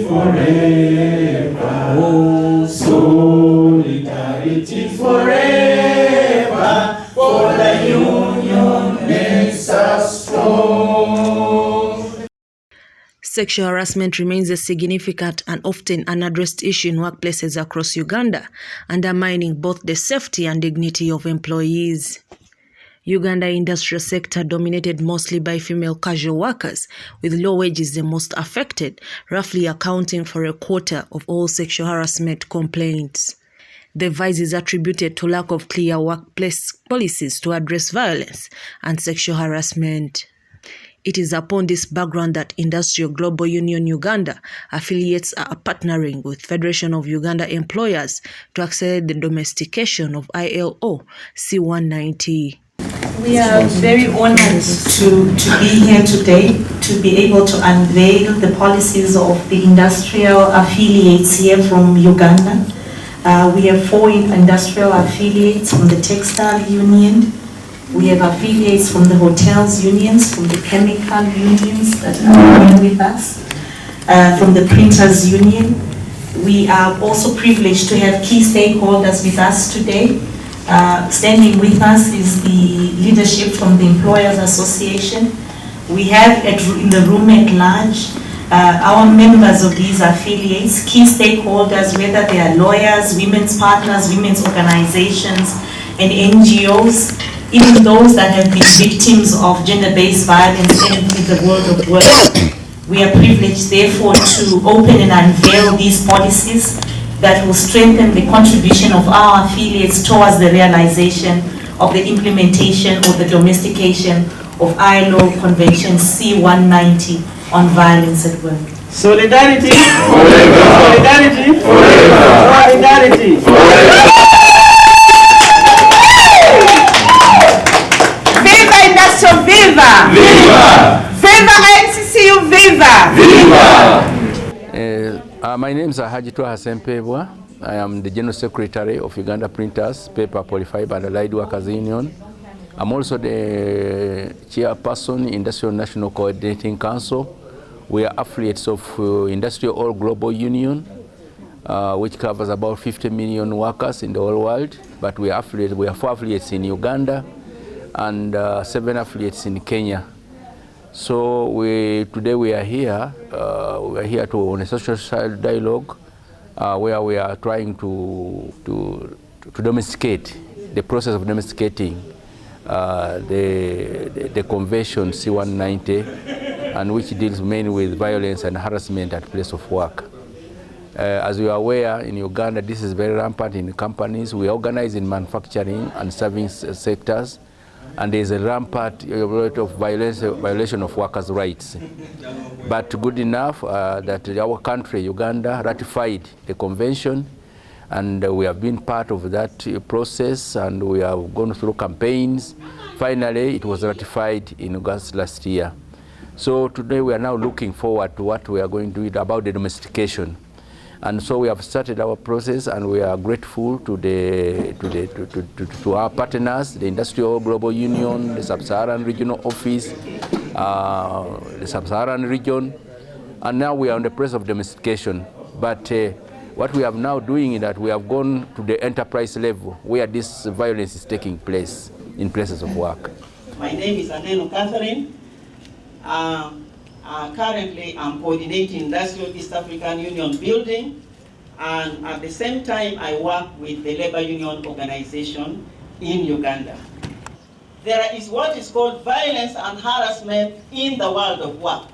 forever. Oh, solidarity forever. For the union makes us strong. Sexual harassment remains a significant and often unaddressed issue in workplaces across Uganda, undermining both the safety and dignity of employees. Uganda industrial sector dominated mostly by female casual workers, with low wages the most affected, roughly accounting for a quarter of all sexual harassment complaints. The vise is attributed to lack of clear workplace policies to address violence and sexual harassment. It is upon this background that IndustriALL Global Union Uganda affiliates are partnering with Federation of Uganda Employers to accelerate the domestication of ILO C190. We are very honored to be here today to be able to unveil the policies of the industrial affiliates here from Uganda. We have 4 industrial affiliates from the Textile Union. We have affiliates from the hotels unions, from the chemical unions that are here with us, from the printers union. We are also privileged to have key stakeholders with us today. Standing with us is the leadership from the Employers Association. We have in the room at large our members of these affiliates, key stakeholders, whether they are lawyers, women's partners, women's organizations, and NGOs, even those that have been victims of gender-based violence in the world of work. We are privileged, therefore, to open and unveil these policies that will strengthen the contribution of our affiliates towards the realization of the implementation or the domestication of ILO Convention C190 on violence at work. Solidarity forever. Solidarity forever. Solidarity forever. Viva Industrial, viva! Viva! Viva NCCU, viva! Viva! My name is HARASSMENT. I am the General Secretary of Uganda Printers, Paper, Polyfiber and Allied Workers Union. I'm also the Chairperson, Industrial National Coordinating Council. We are affiliates of IndustriALL Global Union, which covers about 50 million workers in the whole world. But we are 4 affiliates in Uganda and 7 affiliates in Kenya. So today we are here. We are here on a social dialogue where we are trying to domesticate the process of domesticating the Convention C190, and which deals mainly with violence and harassment at place of work. As you are aware, in Uganda, this is very rampant in companies. We organize in manufacturing and service sectors, and there is a rampant rate of violation of workers' rights. But good enough that our country, Uganda, ratified the convention, and we have been part of that process, and we have gone through campaigns. Finally, it was ratified in August last year. So today we are now looking forward to what we are going to do about the domestication. And so we have started our process, and we are grateful to our partners, the IndustriALL Global Union, the Sub-Saharan Regional Office, the Sub-Saharan region, and now we are on the process of domestication. But what we are now doing is that we have gone to the enterprise level where this violence is taking place in places of work. My name is Aneno Catherine. Currently, I'm coordinating Industrial East African Union building, and at the same time, I work with the labor union organization in Uganda. There is what is called violence and harassment in the world of work.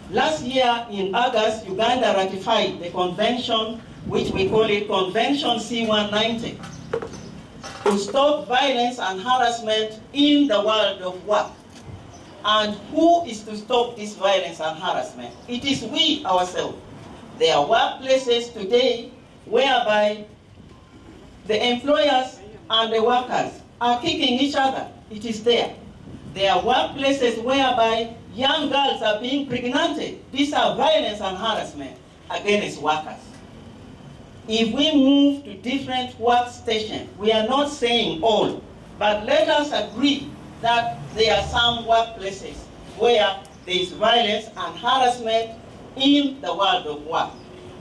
Last year in August, Uganda ratified the convention, which we call it Convention C190, to stop violence and harassment in the world of work. And who is to stop this violence and harassment? It is we ourselves. There are workplaces today whereby the employers and the workers are kicking each other. It is there. There are workplaces whereby young girls are being pregnanted. These are violence and harassment against workers. If we move to different workstations, we are not saying all, but let us agree that there are some workplaces where there is violence and harassment in the world of work.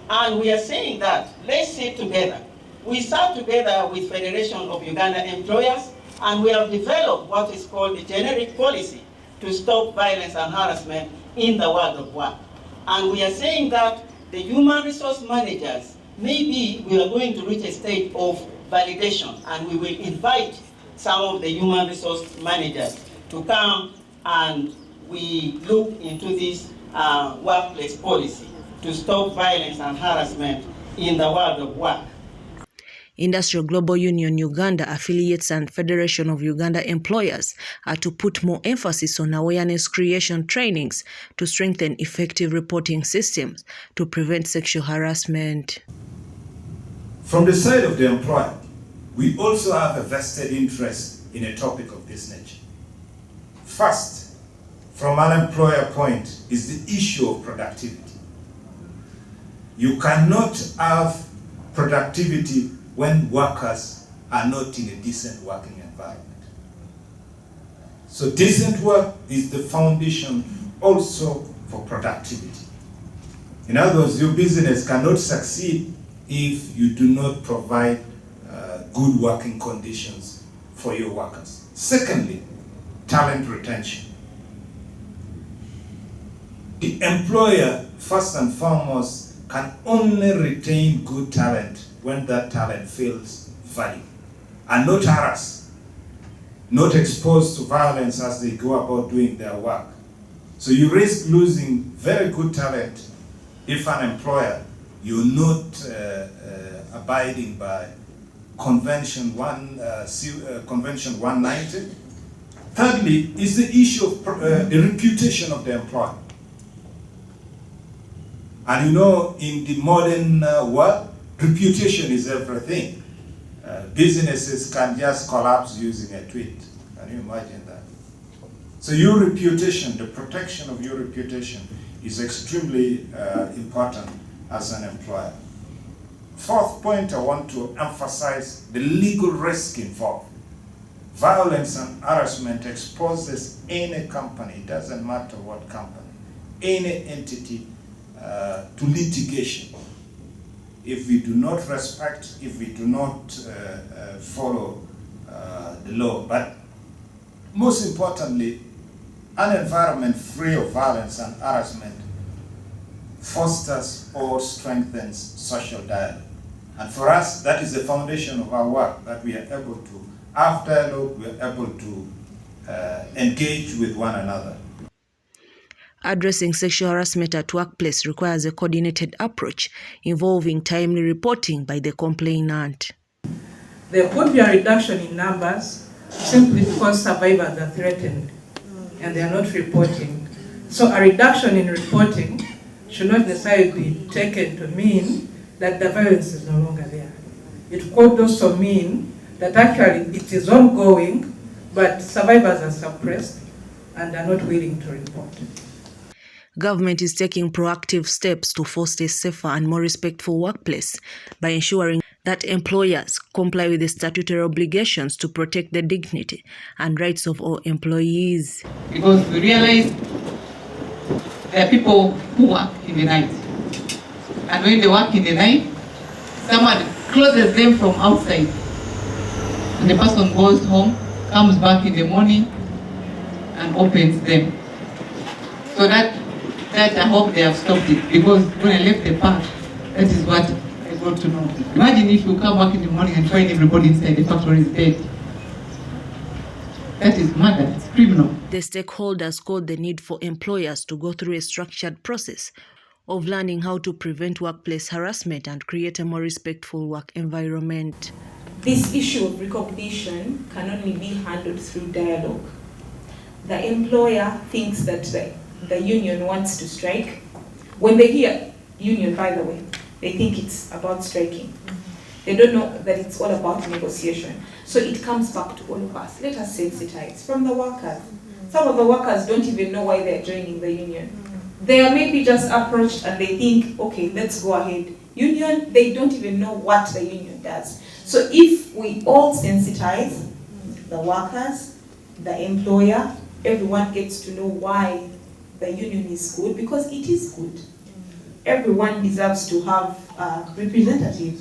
And we are saying that, let's sit together. We sat together with Federation of Uganda Employers, and we have developed what is called the generic policy to stop violence and harassment in the world of work. And we are saying that the human resource managers, maybe we are going to reach a state of validation, and we will invite some of the human resource managers to come and we look into this workplace policy to stop violence and harassment in the world of work. IndustriALL Global Union Uganda affiliates and Federation of Uganda Employers are to put more emphasis on awareness creation trainings to strengthen effective reporting systems to prevent sexual harassment. From the side of the employer, we also have a vested interest in a topic of this nature. First, from an employer point, is the issue of productivity. You cannot have productivity when workers are not in a decent working environment. So decent work is the foundation also for productivity. In other words, your business cannot succeed if you do not provide good working conditions for your workers. Secondly, talent retention. The employer, first and foremost, can only retain good talent when that talent feels value and not harassed, not exposed to violence as they go about doing their work. So you risk losing very good talent if an employer, you're not abiding by Convention 190. Thirdly, is the issue of the reputation of the employer. And you know, in the modern world, reputation is everything. Businesses can just collapse using a tweet. Can you imagine that? So your reputation, the protection of your reputation is extremely important as an employer. Fourth point, I want to emphasize the legal risk involved. Violence and harassment exposes any company, it doesn't matter what company, any entity to litigation. If we do not respect, if we do not follow the law. But most importantly, an environment free of violence and harassment fosters or strengthens social dialogue. And for us, that is the foundation of our work, that we are able to have dialogue, we are able to engage with one another. Addressing sexual harassment at workplace requires a coordinated approach involving timely reporting by the complainant. There could be a reduction in numbers simply because survivors are threatened and they are not reporting. So a reduction in reporting should not necessarily be taken to mean that the violence is no longer there. It could also mean that actually it is ongoing, but survivors are suppressed and are not willing to report. Government is taking proactive steps to foster a safer and more respectful workplace by ensuring that employers comply with the statutory obligations to protect the dignity and rights of all employees. Because we realize there are people who work in the night. And when they work in the night, someone closes them from outside. And the person goes home, comes back in the morning, and opens them. So that I hope they have stopped it, because when I left the park, that is what I got to know. Imagine if you come back in the morning and find everybody inside the factory is dead. That is murder, it's criminal. The stakeholders called the need for employers to go through a structured process of learning how to prevent workplace harassment and create a more respectful work environment. This issue of recognition can only be handled through dialogue. The employer thinks that the union wants to strike. When they hear union, by the way, they think it's about striking. They don't know that it's all about negotiation. So it comes back to all of us. Let us sensitize from the workers. Some of the workers don't even know why they're joining the union. They are maybe just approached and they think, okay, let's go ahead. Union, they don't even know what the union does. So if we all sensitize, the workers, the employer, everyone gets to know why the union is good, because it is good. everyone deserves to have a representative.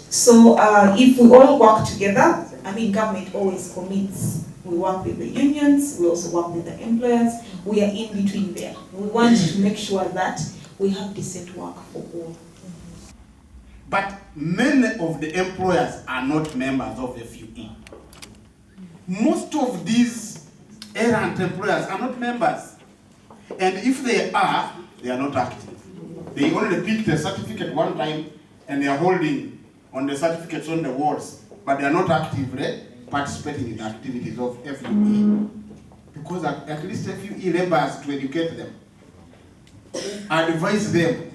So if we all work together, I mean, government always commits. We work with the unions, we also work with the employers. We are in between there. We want to make sure that we have decent work for all. But many of the employers are not members of the FUE. Most of these errant employers are not members. And if they are not active. They only pick the certificate one time and they are holding on the certificates on the walls, but they are not actively participating in the activities of FUE. Because at least FUE members to educate them, advise them